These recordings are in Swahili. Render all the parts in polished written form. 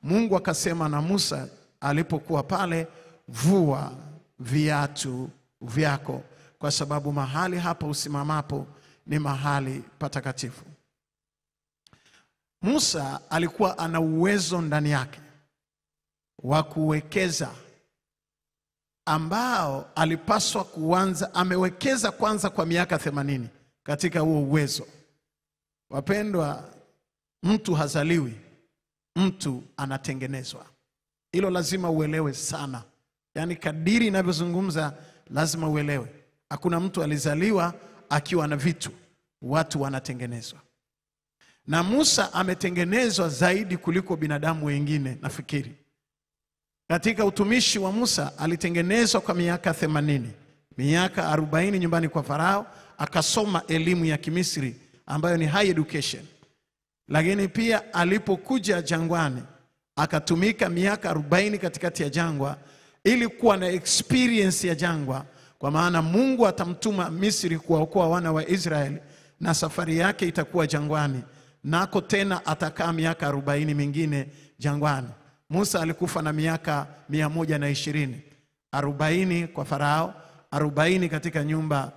Mungu akasema na Musa alipokuwa pale, vua viatu vyako, kwa sababu mahali hapa usimamapo ni mahali patakatifu. Musa alikuwa ana uwezo ndani yake wa kuwekeza, ambao alipaswa kuanza, amewekeza kwanza kwa miaka 80 katika huo uwezo. Wapendwa, mtu hazaliwi, mtu anatengenezwa. Hilo lazima uelewe sana. Yaani kadiri ninavyozungumza lazima uelewe. Hakuna mtu alizaliwa akiwa na vitu, watu wanatengenezwa. Na Musa ametengenezwa zaidi kuliko binadamu wengine nafikiri. Katika utumishi wa Musa alitengenezwa kwa miaka 80. Miaka 40 nyumbani kwa Farao, akasoma elimu ya Kimisri ambayo ni high education. Lakini pia alipokuja jangwani akatumika miaka 40 katikati ya jangwa ili kuwa na experience ya jangwa, kwa maana Mungu atamtuma Misri kuwaokoa wana wa Israeli na safari yake itakuwa jangwani, nako tena atakaa miaka 40 mingine jangwani. Musa alikufa na miaka 120, 40 kwa Farao, 40 katika nyumba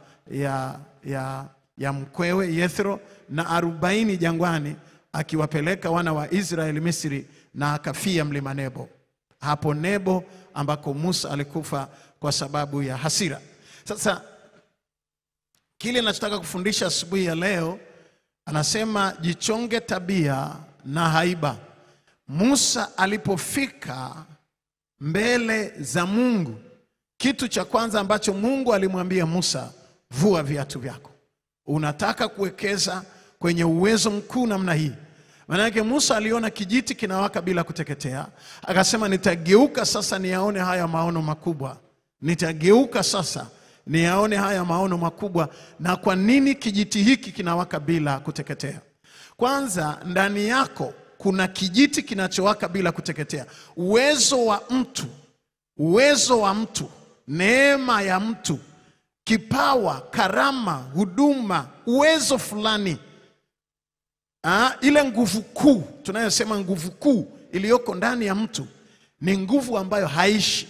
ya mkwewe Yethro, na 40 jangwani akiwapeleka wana wa Israeli Misri, na akafia mlima Nebo. Hapo Nebo ambako Musa alikufa kwa sababu ya hasira. Sasa kile ninachotaka kufundisha asubuhi ya leo, anasema jichonge tabia na haiba. Musa alipofika mbele za Mungu, kitu cha kwanza ambacho Mungu alimwambia Musa, vua viatu vyako. Unataka kuwekeza kwenye uwezo mkuu namna hii? Maana yake Musa aliona kijiti kinawaka bila kuteketea, akasema nitageuka sasa niyaone haya maono makubwa. Nitageuka sasa niyaone haya maono makubwa. Na kwa nini kijiti hiki kinawaka bila kuteketea? Kwanza, ndani yako kuna kijiti kinachowaka bila kuteketea. Uwezo wa mtu, neema ya mtu, kipawa, karama, huduma, uwezo fulani, ile nguvu kuu, tunayosema nguvu kuu iliyoko ndani ya mtu, ni nguvu ambayo haishi,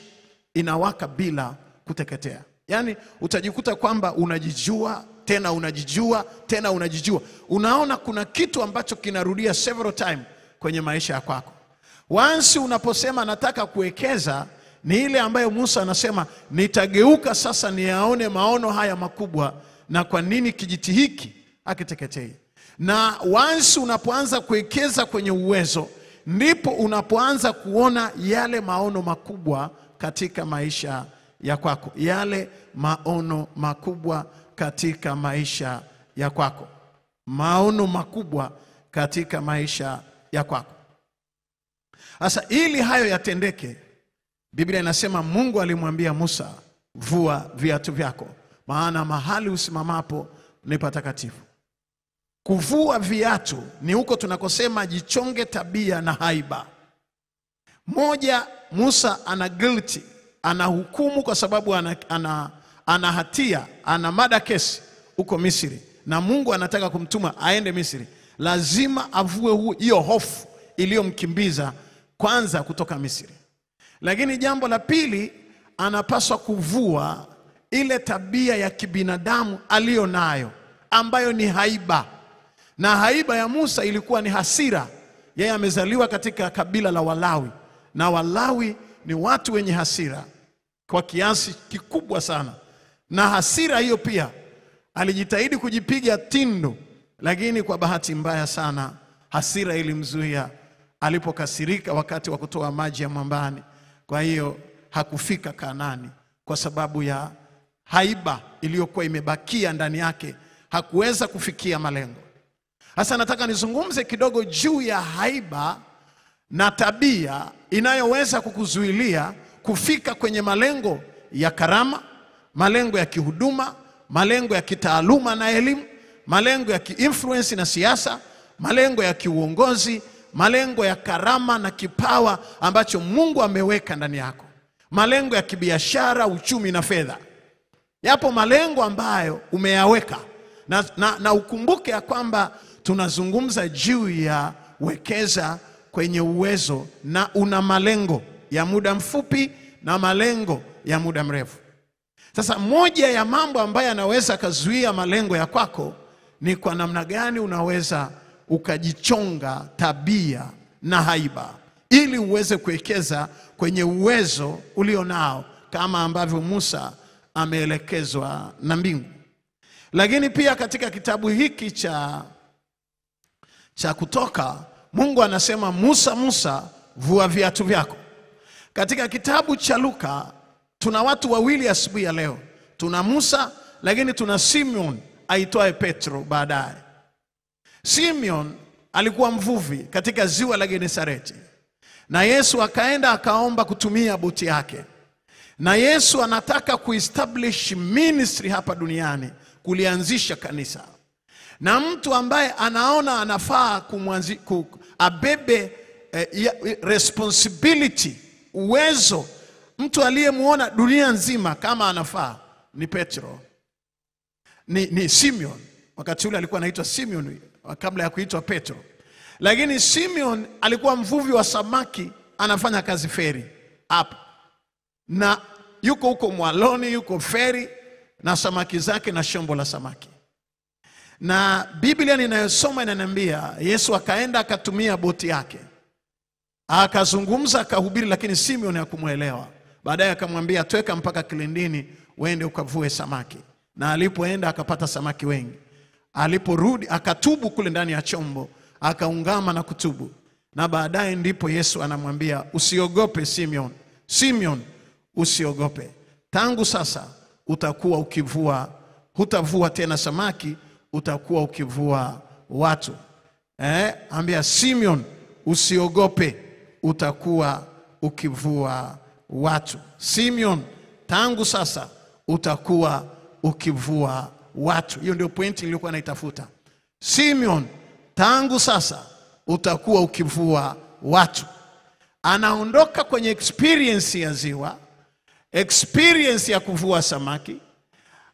inawaka bila kuteketea. Yaani utajikuta kwamba unajijua, tena unajijua, tena unajijua. Unaona kuna kitu ambacho kinarudia several time kwenye maisha ya kwako. Once unaposema nataka kuwekeza, ni ile ambayo Musa anasema nitageuka sasa niyaone maono haya makubwa, na kwa nini kijiti hiki hakiteketei. Na once unapoanza kuwekeza kwenye uwezo, ndipo unapoanza kuona yale maono makubwa katika maisha ya kwako. Yale maono makubwa katika maisha ya kwako. Maono makubwa katika maisha ya kwako. Sasa ili hayo yatendeke, Biblia inasema Mungu alimwambia Musa, vua viatu vyako, maana mahali usimamapo ni patakatifu. Kuvua viatu ni huko tunakosema jichonge tabia na haiba. Moja, Musa ana guilty, ana hukumu kwa sababu ana hatia, ana mada kesi huko Misri, na Mungu anataka kumtuma aende Misri. Lazima avue hiyo hofu iliyomkimbiza kwanza kutoka Misri. Lakini jambo la pili, anapaswa kuvua ile tabia ya kibinadamu aliyonayo, ambayo ni haiba. Na haiba ya Musa ilikuwa ni hasira. Yeye amezaliwa katika kabila la Walawi, na Walawi ni watu wenye hasira kwa kiasi kikubwa sana. Na hasira hiyo pia alijitahidi kujipiga tindo, lakini kwa bahati mbaya sana hasira ilimzuia alipokasirika wakati wa kutoa maji ya mwambani. Kwa hiyo hakufika Kanaani kwa sababu ya haiba iliyokuwa imebakia ndani yake. Hakuweza kufikia malengo. Sasa nataka nizungumze kidogo juu ya haiba na tabia inayoweza kukuzuilia kufika kwenye malengo ya karama, malengo ya kihuduma, malengo ya kitaaluma na elimu, malengo ya kiinfluence na siasa, malengo ya kiuongozi, malengo ya karama na kipawa ambacho Mungu ameweka ndani yako, malengo ya kibiashara, uchumi na fedha. Yapo malengo ambayo umeyaweka, na ukumbuke ya kwamba tunazungumza juu ya wekeza kwenye uwezo na una malengo ya muda mfupi na malengo ya muda mrefu. Sasa moja ya mambo ambayo yanaweza kuzuia malengo ya kwako ni kwa namna gani unaweza ukajichonga tabia na haiba ili uweze kuwekeza kwenye uwezo ulionao kama ambavyo Musa ameelekezwa na mbingu. Lakini pia katika kitabu hiki cha Kutoka, Mungu anasema, Musa, Musa, vua viatu vyako. Katika kitabu cha Luka tuna watu wawili asubuhi ya leo. Tuna Musa, lakini tuna Simeon aitwaye Petro baadaye. Simeon alikuwa mvuvi katika ziwa la Genesareti. Na Yesu akaenda akaomba kutumia boti yake. Na Yesu anataka kuestablish ministry hapa duniani, kulianzisha kanisa. Na mtu ambaye anaona anafaa abebe responsibility, uwezo, mtu aliyemuona dunia nzima kama anafaa ni Petro. Ni Simeon. Wakati ule alikuwa anaitwa Simeon kabla ya kuitwa Petro. Lakini Simeon alikuwa mvuvi wa samaki, anafanya kazi feri hapa. Na yuko huko mwaloni, yuko feri na samaki zake na shombo la samaki. Na Biblia ninayosoma inaniambia Yesu akaenda akatumia boti yake. Akazungumza, akahubiri, lakini Simeon hakumuelewa. Baadaye akamwambia, "Tweka mpaka kilindini uende ukavue samaki." Na alipoenda akapata samaki wengi. Aliporudi akatubu kule ndani ya chombo, akaungama na kutubu. Na baadaye ndipo Yesu anamwambia, "Usiogope Simeon. Simeon, usiogope. Tangu sasa utakuwa ukivua, hutavua tena samaki, utakuwa ukivua watu." Ambia Simeon, usiogope, utakuwa ukivua watu. Simeon, tangu sasa utakuwa ukivua watu. Hiyo ndio pointi nilikuwa naitafuta. Simeon, tangu sasa utakuwa ukivua watu. Anaondoka kwenye experience ya ziwa, experience ya kuvua samaki,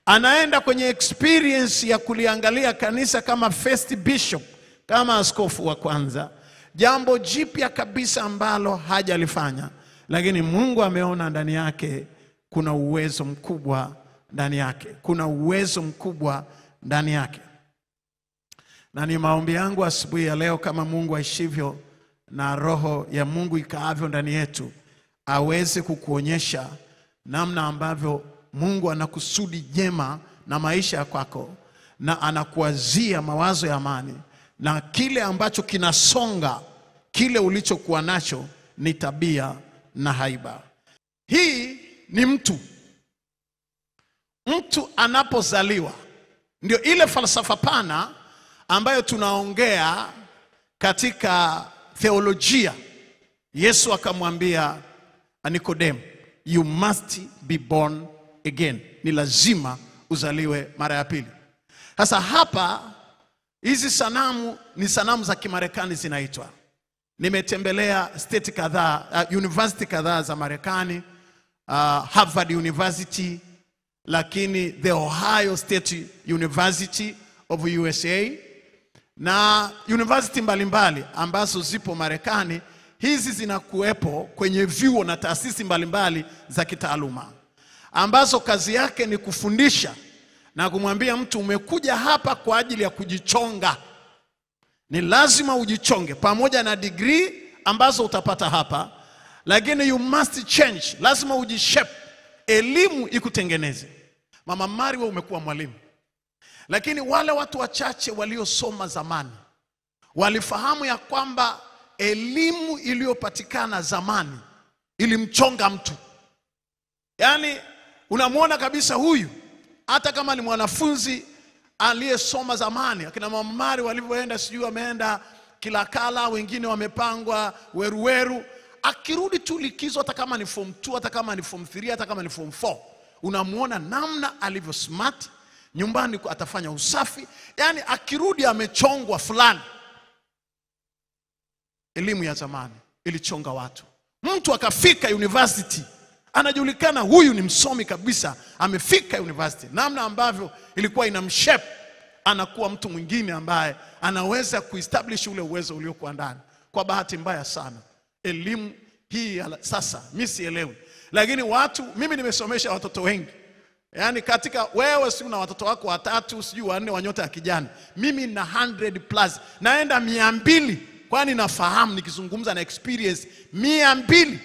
anaenda kwenye experience ya kuliangalia kanisa kama first bishop, kama askofu wa kwanza. Jambo jipya kabisa ambalo hajalifanya, lakini Mungu ameona ndani yake kuna uwezo mkubwa ndani yake. Kuna uwezo mkubwa ndani yake. Na ni maombi yangu asubuhi ya leo, kama Mungu aishivyo na roho ya Mungu ikaavyo ndani yetu, aweze kukuonyesha namna ambavyo Mungu anakusudi jema na maisha ya kwako, na anakuazia mawazo ya amani, na kile ambacho kinasonga kile ulichokuwa nacho ni tabia na haiba. Hii ni mtu anapozaliwa, ndio ile falsafa pana ambayo tunaongea katika theolojia. Yesu akamwambia Nikodemo, "You must be born again." Ni lazima uzaliwe mara ya pili. Sasa hapa hizi sanamu ni sanamu za Kimarekani zinaitwa. Nimetembelea state kadhaa, university kadhaa za Marekani, Harvard University, lakini the Ohio State University of USA, na university mbalimbali ambazo zipo Marekani. Hizi zinakuwepo kwenye vyuo na taasisi mbalimbali za kitaaluma, ambazo kazi yake ni kufundisha na kumwambia mtu, umekuja hapa kwa ajili ya kujichonga. Ni lazima ujichonge pamoja na degree ambazo utapata hapa, lakini you must change. Lazima ujishape, elimu ikutengeneze. Mama Mari, wewe umekuwa mwalimu, lakini wale watu wachache waliosoma zamani walifahamu ya kwamba elimu iliyopatikana zamani ilimchonga mtu. Yani unamuona kabisa huyu, hata kama ni mwanafunzi aliyesoma zamani. Akina Mama Mari walivyoenda, sijui wameenda Kilakala, wengine wamepangwa Weruweru, akirudi tu likizo, hata kama ni form 2, hata kama ni form 3, hata kama ni form 4, unamuona namna alivyo smart. Nyumbani atafanya usafi, yani akirudi amechongwa fulani. Elimu ya zamani ilichonga watu. Mtu akafika university, anajulikana huyu ni msomi kabisa, amefika university. Namna ambavyo ilikuwa inamshape, anakuwa mtu mwingine ambaye anaweza kuestablish ule uwezo uliokuwa ndani. kwa bahati mbaya sana elimu hii sasa mimi sielewi, lakini mimi nimesomesha watoto wengi. Yaani katika wewe si una watoto wako 3, sijui 4 wa nyota ya kijani. Mimi na 100+, naenda 200, kwani nafahamu nikizungumza na experience 200.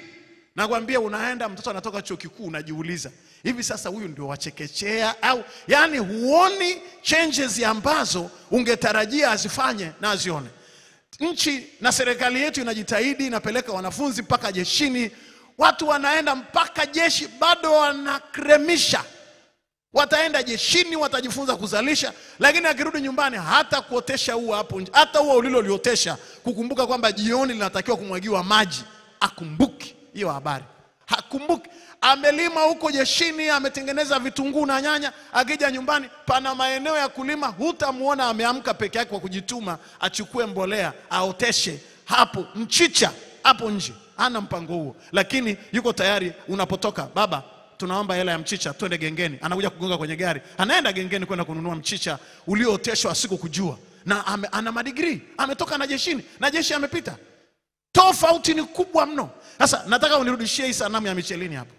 Nakwambia unaenda mtoto anatoka chuo kikuu unajiuliza, hivi sasa huyu ndio wachekechea au yani huoni changes ambazo ungetarajia azifanye na azione. Nchi na serikali yetu inajitahidi, inapeleka wanafunzi mpaka jeshini. Watu wanaenda mpaka jeshi bado wanakremisha. Wataenda jeshini, watajifunza kuzalisha, lakini akirudi nyumbani hata kuotesha ua hapo nje, hata ua uliloliotesha kukumbuka kwamba jioni linatakiwa kumwagiwa maji, akumbuki hiyo habari. Hakumbuki. Amelima huko jeshini, ametengeneza vitunguu na nyanya, akija nyumbani pana maeneo ya kulima, hutamuona ameamka peke yake kwa kujituma achukue mbolea aoteshe hapo mchicha hapo nje. Hana mpango huo, lakini yuko tayari unapotoka, baba tunaomba hela ya mchicha twende gengeni. Anakuja kugonga kwenye gari, anaenda gengeni kwenda kununua mchicha uliooteshwa siku kujua, na ana madigrii, ametoka na jeshini na jeshi amepita. Tofauti ni kubwa mno. Sasa nataka unirudishie hii sanamu ya Michelini hapo.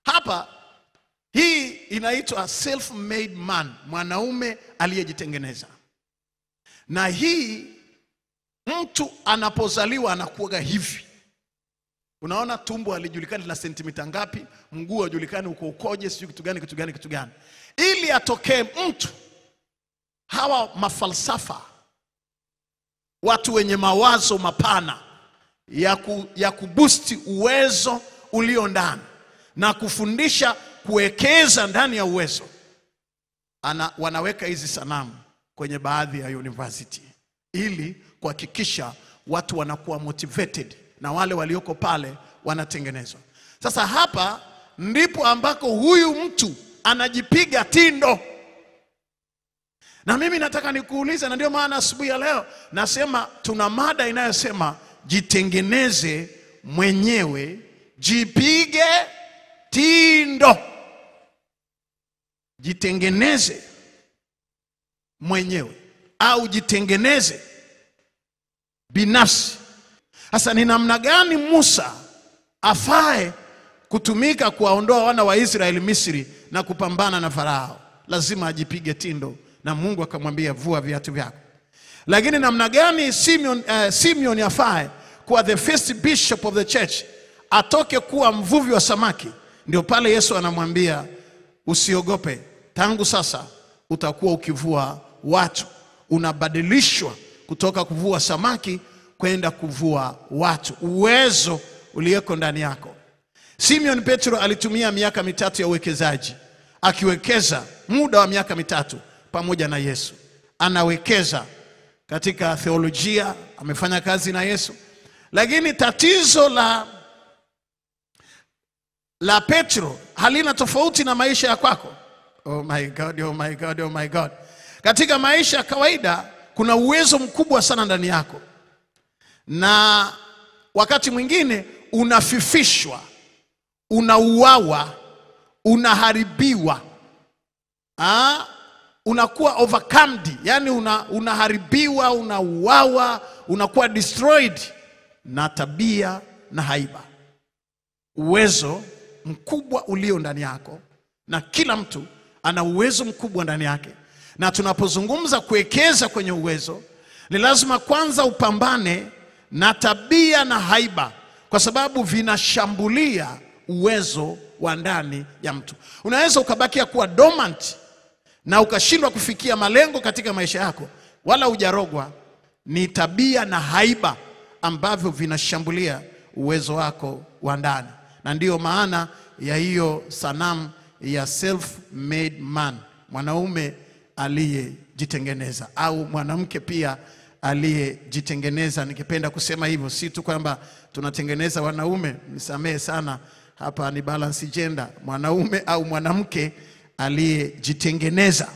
Hapa hii inaitwa self-made man, mwanaume aliyejitengeneza. Na hii mtu anapozaliwa anakuwa hivi. Unaona tumbo halijulikani la sentimita ngapi, mguu haujulikani uko ukoje, sio kitu gani. Ili atokee mtu, hawa mafalsafa, watu wenye mawazo mapana ya kuboost uwezo ulio ndani na kufundisha kuwekeza ndani ya uwezo, wanaweka hizi sanamu kwenye baadhi ya university ili kuhakikisha watu wanakuwa motivated na wale walioko pale wanatengenezwa. Sasa hapa ndipo ambako huyu mtu anajipiga tindo. Na mimi nataka nikuulize, na ndio maana asubuhi ya leo nasema tuna mada inayosema jitengeneze mwenyewe, jipige tindo. Jitengeneze mwenyewe au jitengeneze binafsi. Sasa ni namna gani Musa afae kutumika kuwaondoa wana wa Israeli Misri na kupambana na Farao? Lazima ajipige tindo, na Mungu akamwambia vua viatu vyako. Lakini namna gani Simeon afae kuwa the first bishop of the church, atoke kuwa mvuvi wa samaki? Ndio pale Yesu anamwambia usiogope, tangu sasa utakuwa ukivua watu. Unabadilishwa kutoka kuvua samaki kwenda kuvua watu. Uwezo ulioko ndani yako. Simon Petro alitumia miaka 3 ya uwekezaji, akiwekeza muda wa miaka 3 pamoja na Yesu. Anawekeza katika theolojia, amefanya kazi na Yesu. Lakini tatizo la Petro halina tofauti na maisha ya kwako. Oh my God, oh my God, oh my God. Katika maisha ya kawaida kuna uwezo mkubwa sana ndani yako, na wakati mwingine unafifishwa, unauawa, unaharibiwa, unakuwa overcome, yani unaharibiwa, unauawa, unakuwa destroyed na tabia na haiba. Uwezo mkubwa ulio ndani yako, na kila mtu ana uwezo mkubwa ndani yake. Na tunapozungumza kuwekeza kwenye uwezo, ni lazima kwanza upambane na tabia na haiba, kwa sababu vinashambulia uwezo wa ndani ya mtu. Unaweza ukabakia kuwa dormant na ukashindwa kufikia malengo katika maisha yako, wala hujarogwa. Ni tabia na haiba ambavyo vinashambulia uwezo wako wa ndani. Na ndiyo maana ya hiyo sanamu ya self-made man, mwanaume aliyejitengeneza, au mwanamke pia aliyejitengeneza. Nikipenda kusema hivyo, si tu kwamba tunatengeneza wanaume, nisamehe sana, hapa ni balance gender, mwanaume au mwanamke aliyejitengeneza.